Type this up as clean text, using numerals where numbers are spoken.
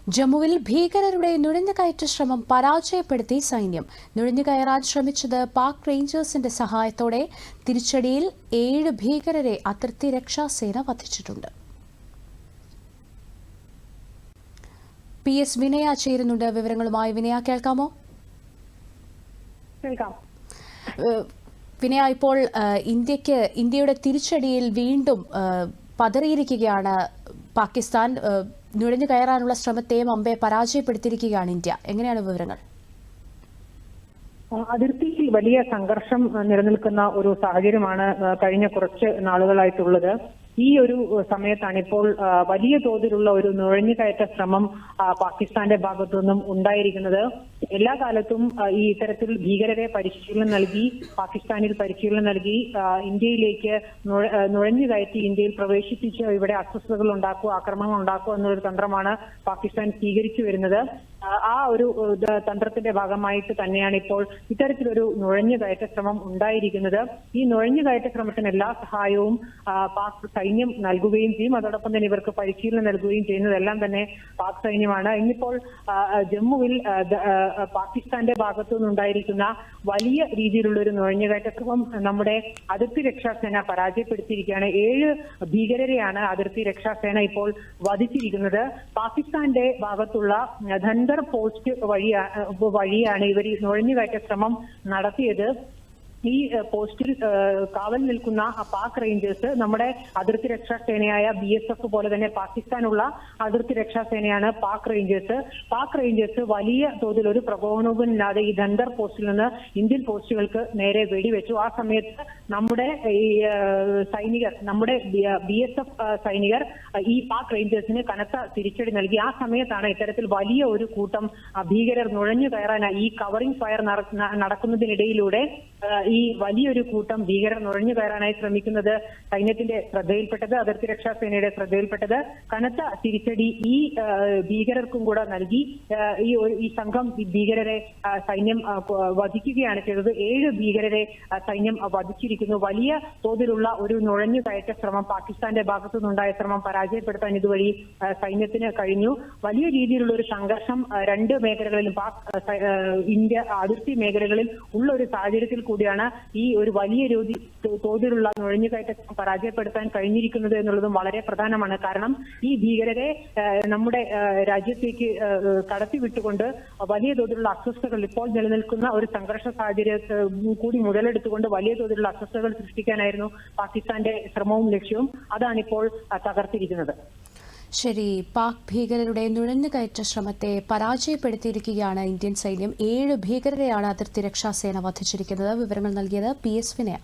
ജമ്മുവിൽ ഭീകരരുടെ നുഴഞ്ഞുകയറ്റ ശ്രമം പരാജയപ്പെടുത്തി സൈന്യം. നുഴഞ്ഞുകയറാൻ ശ്രമിച്ചത് പാക് റേഞ്ചേഴ്സിന്റെ സഹായത്തോടെ. തിരിച്ചടിയിൽ 7 ഭീകരരെ അതിർത്തി രക്ഷാസേന വധിച്ചിട്ടുണ്ട്. PS വിനയ ചേരുന്നുണ്ട് വിവരങ്ങളുമായി. വിനയ, കേൾക്കാമോ? വിനയ, ഇപ്പോൾ ഇന്ത്യയുടെ തിരിച്ചടിയിൽ വീണ്ടും പതറിയിരിക്കുകയാണ് പാകിസ്ഥാൻ. നുഴഞ്ഞു കയറാനുള്ള ശ്രമത്തെയും അമ്പെ പരാജയപ്പെടുത്തിയിരിക്കുകയാണ് ഇന്ത്യ. എങ്ങനെയാണ് വിവരങ്ങൾ? അതിർത്തിയിൽ വലിയ സംഘർഷം നിലനിൽക്കുന്ന ഒരു സാഹചര്യമാണ് കഴിഞ്ഞ കുറച്ച് നാളുകളായിട്ടുള്ളത്. ഈ ഒരു സമയത്താണ് ഇപ്പോൾ വലിയ തോതിലുള്ള ഒരു നുഴഞ്ഞുകയറ്റ ശ്രമം പാകിസ്ഥാന്റെ ഭാഗത്തു നിന്നും ഉണ്ടായിരിക്കുന്നത്. എല്ലാ കാലത്തും ഈ ഇത്തരത്തിൽ ഭീകരരെ പരിശീലനം നൽകി, പാകിസ്ഥാനിൽ പരിശീലനം നൽകി ഇന്ത്യയിലേക്ക് നുഴഞ്ഞു കയറ്റി ഇന്ത്യയിൽ പ്രവേശിപ്പിച്ച് ഇവിടെ അസ്വസ്ഥതകൾ ഉണ്ടാക്കുക, ആക്രമണങ്ങൾ ഉണ്ടാക്കുക എന്നൊരു തന്ത്രമാണ് പാകിസ്ഥാൻ സ്വീകരിച്ചു വരുന്നത്. ആ ഒരു തന്ത്രത്തിന്റെ ഭാഗമായിട്ട് തന്നെയാണ് ഇപ്പോൾ ഇത്തരത്തിലൊരു നുഴഞ്ഞുകയറ്റ ശ്രമം ഉണ്ടായിരിക്കുന്നത്. ഈ നുഴഞ്ഞുകയറ്റ ശ്രമത്തിന് എല്ലാ സഹായവും പാക് സൈന്യം നൽകുകയും ചെയ്യും. അതോടൊപ്പം തന്നെ ഇവർക്ക് പരിശീലനം നൽകുകയും ചെയ്യുന്നതെല്ലാം തന്നെ പാക് സൈന്യമാണ്. ഇന്നിപ്പോൾ ജമ്മുവിൽ പാകിസ്ഥാന്റെ ഭാഗത്തു നിന്നുണ്ടായിരിക്കുന്ന വലിയ രീതിയിലുള്ള ഒരു നുഴഞ്ഞുകയറ്റ ശ്രമം നമ്മുടെ അതിർത്തി രക്ഷാസേന പരാജയപ്പെടുത്തിയിരിക്കുകയാണ്. 7 ഭീകരരെയാണ് അതിർത്തി രക്ഷാസേന ഇപ്പോൾ വധിച്ചിരിക്കുന്നത്. പാകിസ്ഥാന്റെ ഭാഗത്തുള്ള ധൻദർ പോസ്റ്റ് വഴിയാണ് ഇവർ ഈ നുഴഞ്ഞുകയറ്റ ശ്രമം നടത്തിയത്. ഈ പോസ്റ്റിൽ കാവൽ നിൽക്കുന്ന പാക് റേഞ്ചേഴ്സ് നമ്മുടെ അതിർത്തി രക്ഷാസേനയായ BSF പോലെ തന്നെ പാകിസ്ഥാനുള്ള അതിർത്തി രക്ഷാസേനയാണ് പാക് റേഞ്ചേഴ്സ്. പാക് റേഞ്ചേഴ്സ് വലിയ തോതിൽ ഒരു പ്രകോപനവുമില്ലാതെ ഈ ധൻദർ പോസ്റ്റിൽ നിന്ന് ഇന്ത്യൻ പോസ്റ്റുകൾക്ക് നേരെ വെടിവെച്ചു. ആ സമയത്ത് നമ്മുടെ ഈ സൈനികർ, നമ്മുടെ BSF സൈനികർ ഈ പാക് റേഞ്ചേഴ്സിന് കനത്ത തിരിച്ചടി നൽകി. ആ സമയത്താണ് ഇത്തരത്തിൽ വലിയ ഒരു കൂട്ടം ഭീകരർ നുഴഞ്ഞു കയറാനായി ഈ കവറിംഗ് ഫയർ നടക്കുന്നതിനിടയിലൂടെ ഈ വലിയൊരു കൂട്ടം ഭീകരർ നുഴഞ്ഞു കയറാനായി ശ്രമിക്കുന്നത് സൈന്യത്തിന്റെ ശ്രദ്ധയിൽപ്പെട്ടത്, അതിർത്തി രക്ഷാസേനയുടെ ശ്രദ്ധയിൽപ്പെട്ടത്. കനത്ത തിരിച്ചടി ഈ ഭീകരർക്കും കൂടെ നൽകി ഈ സംഘം ഭീകരരെ സൈന്യം വധിക്കുകയാണ് ചെയ്തത്. 7 ഭീകരരെ സൈന്യം വധിച്ചിരിക്കുന്നു. വലിയ തോതിലുള്ള ഒരു നുഴഞ്ഞു കയറ്റ ശ്രമം, പാകിസ്ഥാന്റെ ഭാഗത്തു നിന്നുണ്ടായ ശ്രമം പരാജയപ്പെടുത്താൻ ഇതുവഴി സൈന്യത്തിന് കഴിഞ്ഞു. വലിയ രീതിയിലുള്ള ഒരു സംഘർഷം 2 മേഖലകളിലും ഇന്ത്യ അതിർത്തി മേഖലകളിൽ ഉള്ള ഒരു സാഹചര്യത്തിൽ കൂടിയാണ് ഈ ഒരു വലിയ തോതിലുള്ള നുഴഞ്ഞുകയറ്റം പരാജയപ്പെടുത്താൻ കഴിഞ്ഞിരിക്കുന്നത് എന്നുള്ളതും വളരെ പ്രധാനമാണ്. കാരണം ഈ ഭീകരരെ നമ്മുടെ രാജ്യത്തേക്ക് കടത്തിവിട്ടുകൊണ്ട് വലിയ തോതിലുള്ള അസ്വസ്ഥതകൾ, ഇപ്പോൾ നിലനിൽക്കുന്ന ഒരു സംഘർഷ സാഹചര്യം കൂടി മുതലെടുത്തുകൊണ്ട് വലിയ തോതിലുള്ള അസ്വസ്ഥതകൾ സൃഷ്ടിക്കാനായിരുന്നു പാകിസ്ഥാന്റെ ശ്രമവും ലക്ഷ്യവും. അതാണിപ്പോൾ തകർത്തിരിക്കുന്നത്. ശരി, പാക് ഭീകരരുടെ നുഴഞ്ഞുകയറ്റ ശ്രമത്തെ പരാജയപ്പെടുത്തിയിരിക്കുകയാണ് ഇന്ത്യൻ സൈന്യം. 7 ഭീകരരെയാണ് അതിർത്തി രക്ഷാസേന വധിച്ചിരിക്കുന്നത്. വിവരങ്ങൾ നൽകിയത് PS വിനയ.